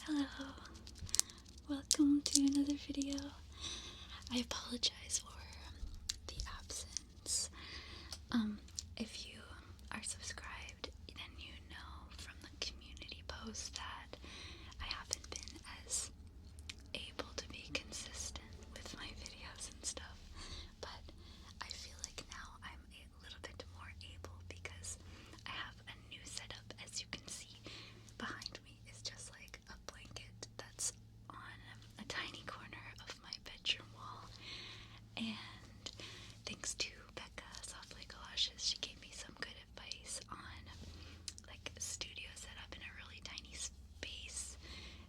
Hello, welcome to another video. I apologize for the absence. If you are subscribed, then you know from the community post that I haven't been as able to be consistent with my videos and stuff, but I feel like now I'm a little bit more able because I have a new setup. As you can see behind me is just like a blanket that's on a tiny corner of my bedroom wall, and thanks to Bekah Softly Galoshes, she gave me some good advice on like a studio setup in a really tiny space.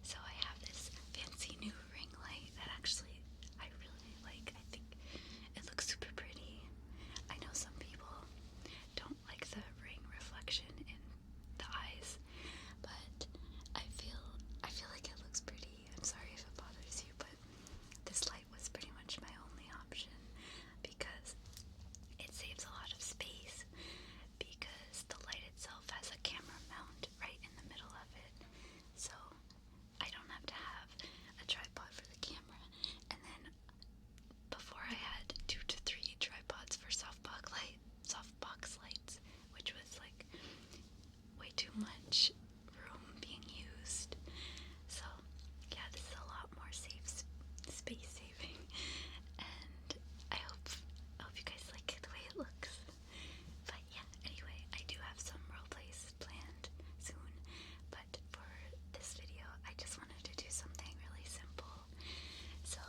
So I have this fancy new ring light that actually I really like. I think it looks super pretty. I know some people don't like the ring reflection in the eyes, but I feel like it looks pretty. I'm sorry if it bothers you, but this light was pretty much my only option because it saves a lot of space, because the light itself has a camera mount right in the middle of it, so I don't have to have a tripod for the camera. And then before I had 2 to 3 tripods for softbox lights, which was like way too much room being used. So yeah, this is a lot more space saving, and I hope you guys like the way it looks. But yeah, anyway, I do have some roleplays planned soon, but for this video I just wanted to do something really simple. So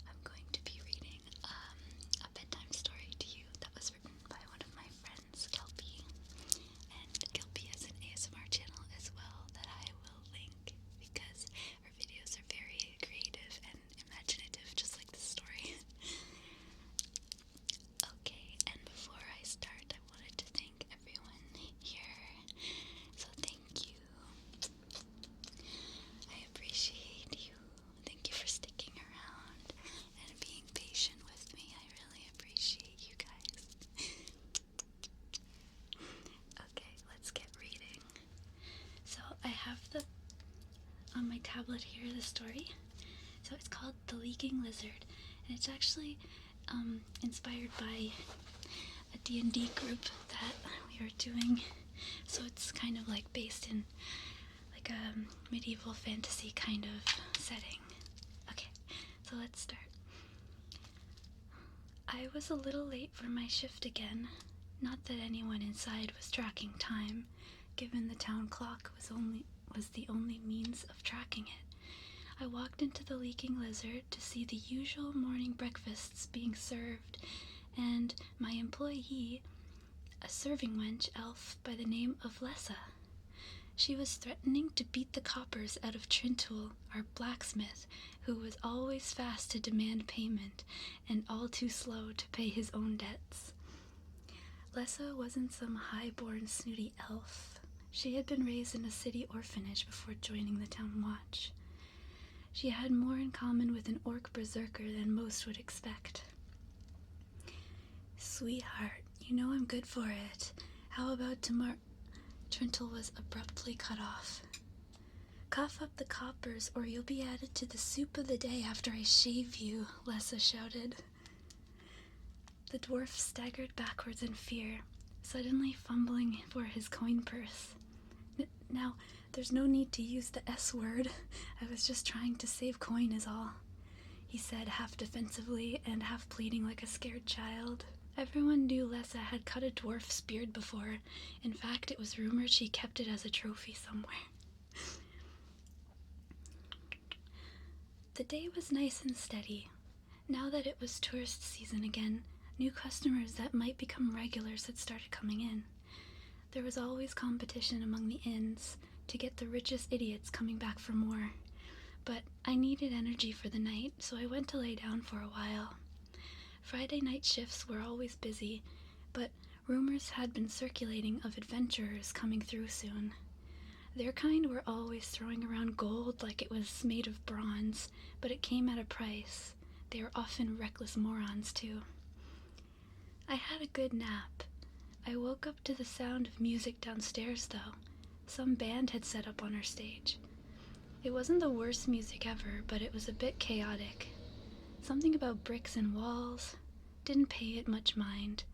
I'm going to be reading a bedtime story to you that was written by one of my friends, Kelpie. And Kelpie has an ASMR channel as well that I will link because her videos are very creative and imaginative, just like this story. Okay, and before I start, I wanted to thank everyone here. So thank you. I appreciate you. Thank you for sticking around and being patient with me. I really appreciate you guys. Okay, let's get reading. So I have on my tablet here the story. So it's called The Leaking Lizard, and it's actually inspired by a D&D group that we were doing. So it's kind of like based in like a medieval fantasy kind of setting. Okay, so let's start. I was a little late for my shift again. Not that anyone inside was tracking time, given the town clock was the only means of tracking it. I walked into the Leaking Lizard to see the usual morning breakfasts being served, and my employee, a serving wench elf by the name of Lessa. She was threatening to beat the coppers out of Trintoul, our blacksmith, who was always fast to demand payment and all too slow to pay his own debts. Lessa wasn't some high-born snooty elf. She had been raised in a city orphanage before joining the town watch. She had more in common with an orc berserker than most would expect. Sweetheart, you know I'm good for it. How about tomorrow? Trintoul was abruptly cut off. Cough up the coppers or you'll be added to the soup of the day after I shave you, Lessa shouted. The dwarf staggered backwards in fear, suddenly fumbling for his coin purse. Now, there's no need to use the S word. I was just trying to save coin is all, he said, half defensively and half pleading like a scared child. Everyone knew Lessa had cut a dwarf's beard before. In fact, it was rumored she kept it as a trophy somewhere. The day was nice and steady. Now that it was tourist season again, new customers that might become regulars had started coming in. There was always competition among the inns to get the richest idiots coming back for more. But I needed energy for the night, so I went to lay down for a while. Friday night shifts were always busy, but rumors had been circulating of adventurers coming through soon. Their kind were always throwing around gold like it was made of bronze, but it came at a price. They were often reckless morons, too. I had a good nap. I woke up to the sound of music downstairs, though. Some band had set up on our stage. It wasn't the worst music ever, but it was a bit chaotic. Something about bricks and walls. Didn't pay it much mind.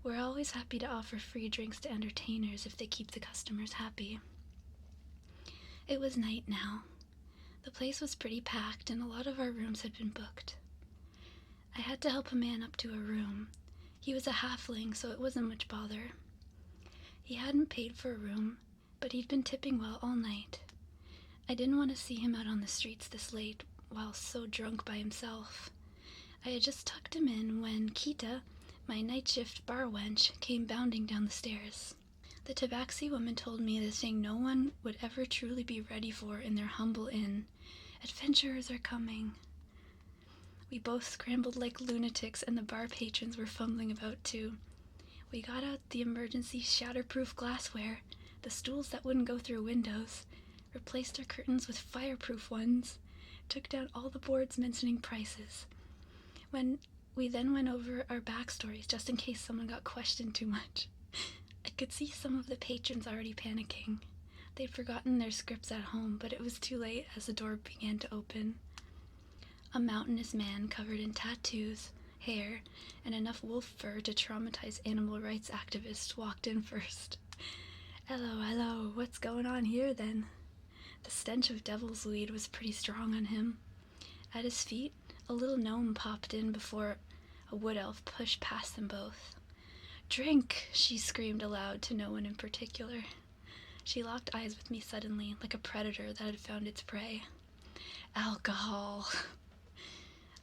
We're always happy to offer free drinks to entertainers if they keep the customers happy. It was night now. The place was pretty packed and a lot of our rooms had been booked. I had to help a man up to a room. He was a halfling, so it wasn't much bother. He hadn't paid for a room, but he'd been tipping well all night. I didn't want to see him out on the streets this late while so drunk by himself. I had just tucked him in when Kita, my night shift bar wench, came bounding down the stairs. The tabaxi woman told me the thing no one would ever truly be ready for in their humble inn. Adventurers are coming. We both scrambled like lunatics and the bar patrons were fumbling about too. We got out the emergency shatterproof glassware, the stools that wouldn't go through windows, replaced our curtains with fireproof ones, took down all the boards mentioning prices. When we then went over our backstories just in case someone got questioned too much. I could see some of the patrons already panicking. They'd forgotten their scripts at home, but it was too late as the door began to open. A mountainous man covered in tattoos, hair, and enough wolf fur to traumatize animal rights activists walked in first. Hello, what's going on here then? The stench of devil's weed was pretty strong on him. At his feet, a little gnome popped in before a wood elf pushed past them both. "Drink!" she screamed aloud to no one in particular. She locked eyes with me suddenly, like a predator that had found its prey. Alcohol!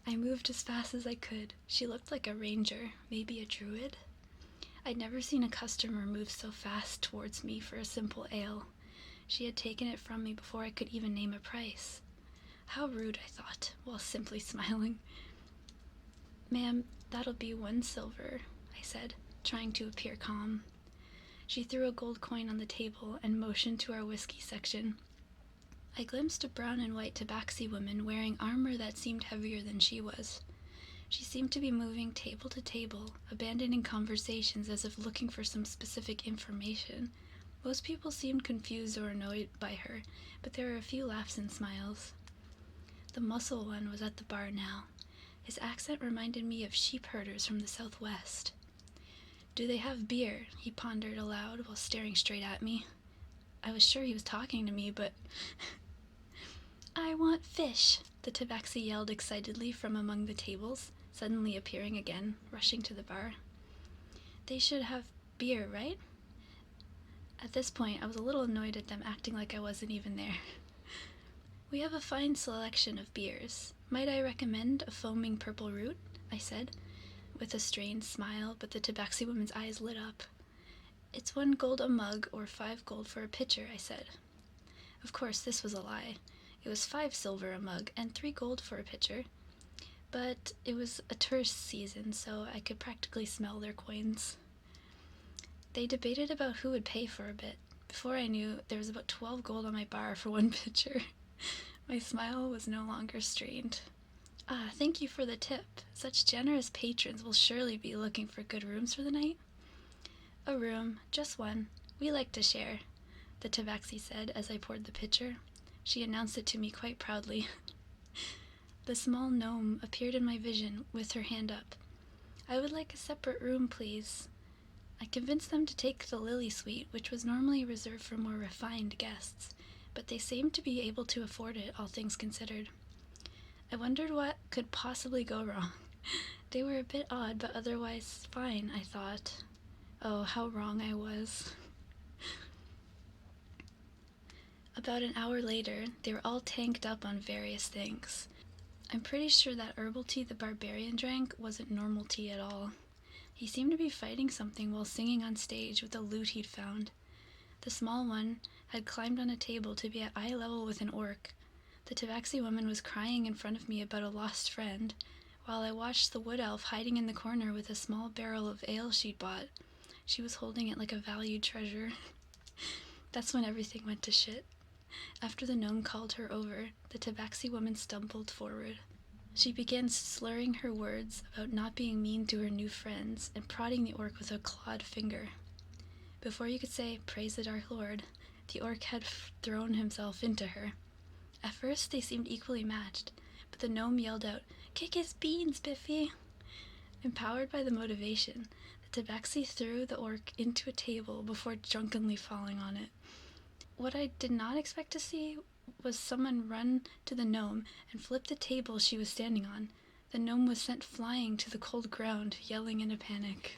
I moved as fast as I could. She looked like a ranger, maybe a druid. I'd never seen a customer move so fast towards me for a simple ale. She had taken it from me before I could even name a price. How rude, I thought, while simply smiling. "Ma'am, that'll be 1 silver, I said, trying to appear calm. She threw a gold coin on the table and motioned to our whiskey section. I glimpsed a brown and white tabaxi woman wearing armor that seemed heavier than she was. She seemed to be moving table to table, abandoning conversations as if looking for some specific information. Most people seemed confused or annoyed by her, but there were a few laughs and smiles. The muscle one was at the bar now. His accent reminded me of sheep herders from the southwest. "Do they have beer?" he pondered aloud while staring straight at me. I was sure he was talking to me, but... "I want fish," the tabaxi yelled excitedly from among the tables, suddenly appearing again, rushing to the bar. "They should have beer, right?" At this point, I was a little annoyed at them acting like I wasn't even there. "We have a fine selection of beers. Might I recommend a foaming purple root?" I said, with a strained smile, but the tabaxi woman's eyes lit up. "It's 1 gold a mug or 5 gold for a pitcher," I said. Of course, this was a lie. It was 5 silver a mug and 3 gold for a pitcher. But it was a tourist season, so I could practically smell their coins. They debated about who would pay for a bit. Before I knew, there was about 12 gold on my bar for 1 pitcher. My smile was no longer strained. "Ah, thank you for the tip. Such generous patrons will surely be looking for good rooms for the night." "A room, just 1. We like to share," the tabaxi said as I poured the pitcher. She announced it to me quite proudly. The small gnome appeared in my vision with her hand up. "I would like a separate room, please." I convinced them to take the Lily Suite, which was normally reserved for more refined guests, but they seemed to be able to afford it, all things considered. I wondered what could possibly go wrong. They were a bit odd, but otherwise fine, I thought. Oh, how wrong I was. About an hour later, they were all tanked up on various things. I'm pretty sure that herbal tea the barbarian drank wasn't normal tea at all. He seemed to be fighting something while singing on stage with the lute he'd found. The small one had climbed on a table to be at eye level with an orc. The tabaxi woman was crying in front of me about a lost friend, while I watched the wood elf hiding in the corner with a small barrel of ale she'd bought. She was holding it like a valued treasure. That's when everything went to shit. After the gnome called her over, the tabaxi woman stumbled forward. She began slurring her words about not being mean to her new friends and prodding the orc with a clawed finger. Before you could say, "Praise the Dark Lord," the orc had thrown himself into her. At first they seemed equally matched, but the gnome yelled out, "Kick his beans, Biffy!" Empowered by the motivation, the tabaxi threw the orc into a table before drunkenly falling on it. What I did not expect to see was someone run to the gnome and flip the table she was standing on. The gnome was sent flying to the cold ground, yelling in a panic.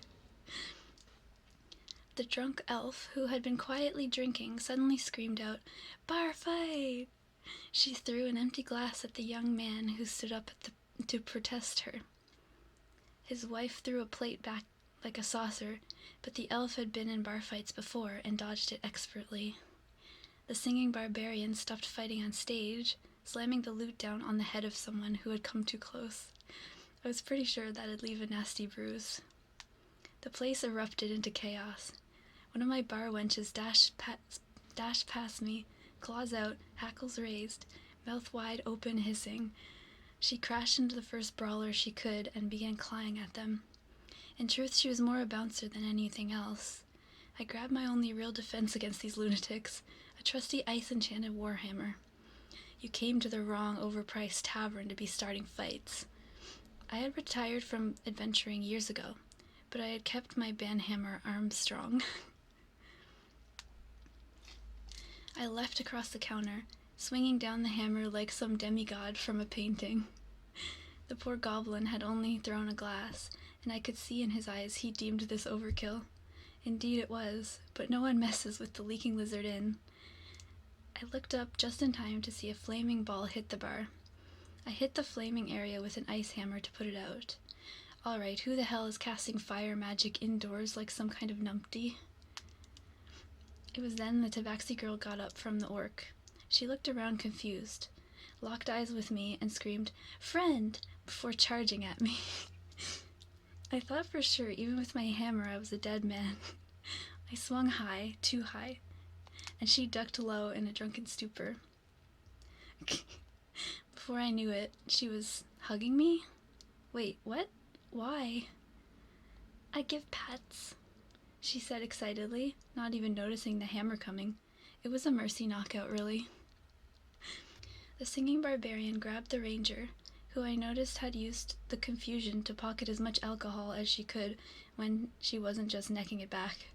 The drunk elf, who had been quietly drinking, suddenly screamed out, "Bar fight!" She threw an empty glass at the young man who stood up to protest her. His wife threw a plate back like a saucer, but the elf had been in bar fights before and dodged it expertly. The singing barbarian stopped fighting on stage, slamming the lute down on the head of someone who had come too close. I was pretty sure that'd leave a nasty bruise. The place erupted into chaos. One of my bar wenches dashed past me, claws out, hackles raised, mouth wide open hissing. She crashed into the first brawler she could and began clawing at them. In truth, she was more a bouncer than anything else. I grabbed my only real defense against these lunatics, a trusty ice-enchanted warhammer. You came to the wrong, overpriced tavern to be starting fights. I had retired from adventuring years ago, but I had kept my banhammer arm strong. I leapt across the counter, swinging down the hammer like some demigod from a painting. The poor goblin had only thrown a glass, and I could see in his eyes he deemed this overkill. Indeed it was, but no one messes with the leaking lizard inn. I looked up just in time to see a flaming ball hit the bar. I hit the flaming area with an ice hammer to put it out. Alright, who the hell is casting fire magic indoors like some kind of numpty? It was then the tabaxi girl got up from the orc. She looked around confused, locked eyes with me, and screamed, "Friend!" before charging at me. I thought for sure, even with my hammer, I was a dead man. I swung high, too high, and she ducked low in a drunken stupor. Before I knew it, she was hugging me? Wait, what? Why? "I give pats," she said excitedly, not even noticing the hammer coming. It was a mercy knockout, really. The singing barbarian grabbed the ranger, who I noticed had used the confusion to pocket as much alcohol as she could when she wasn't just necking it back.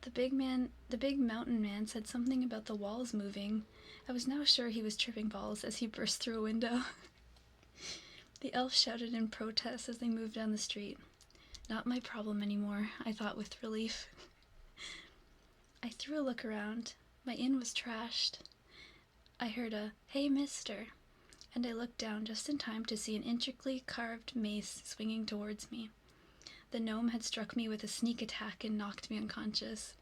The big mountain man said something about the walls moving. I was now sure he was tripping balls as he burst through a window. The elf shouted in protest as they moved down the street. Not my problem anymore, I thought with relief. I threw a look around. My inn was trashed. I heard a, "Hey, mister," and I looked down just in time to see an intricately carved mace swinging towards me. The gnome had struck me with a sneak attack and knocked me unconscious.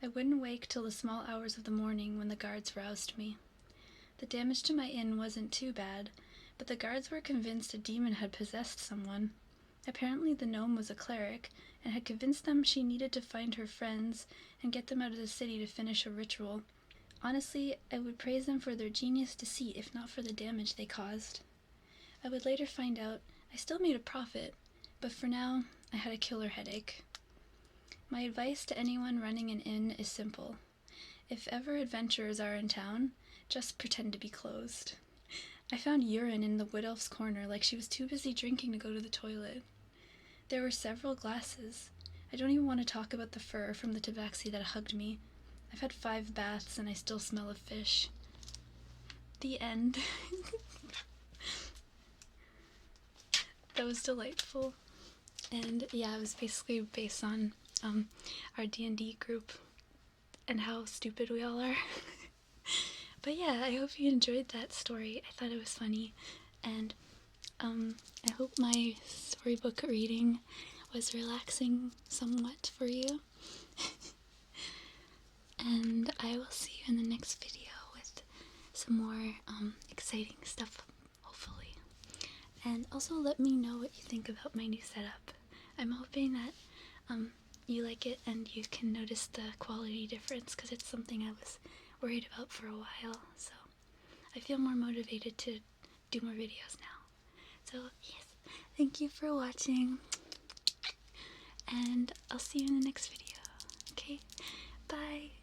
I wouldn't wake till the small hours of the morning when the guards roused me. The damage to my inn wasn't too bad, but the guards were convinced a demon had possessed someone. Apparently the gnome was a cleric, and had convinced them she needed to find her friends and get them out of the city to finish a ritual. Honestly, I would praise them for their genius deceit if not for the damage they caused. I would later find out I still made a profit, but for now, I had a killer headache. My advice to anyone running an inn is simple. If ever adventurers are in town, just pretend to be closed. I found urine in the wood elf's corner like she was too busy drinking to go to the toilet. There were several glasses. I don't even want to talk about the fur from the tabaxi that hugged me. I've had 5 baths and I still smell of fish. The end. That was delightful. And yeah, it was basically based on our D&D group and how stupid we all are. But yeah, I hope you enjoyed that story. I thought it was funny, and I hope my storybook reading was relaxing somewhat for you. And I will see you in the next video with some more exciting stuff, hopefully. And also let me know what you think about my new setup. I'm hoping that you like it and you can notice the quality difference, because it's something I was worried about for a while, so I feel more motivated to do more videos now. So yes, thank you for watching, and I'll see you in the next video. Okay, bye.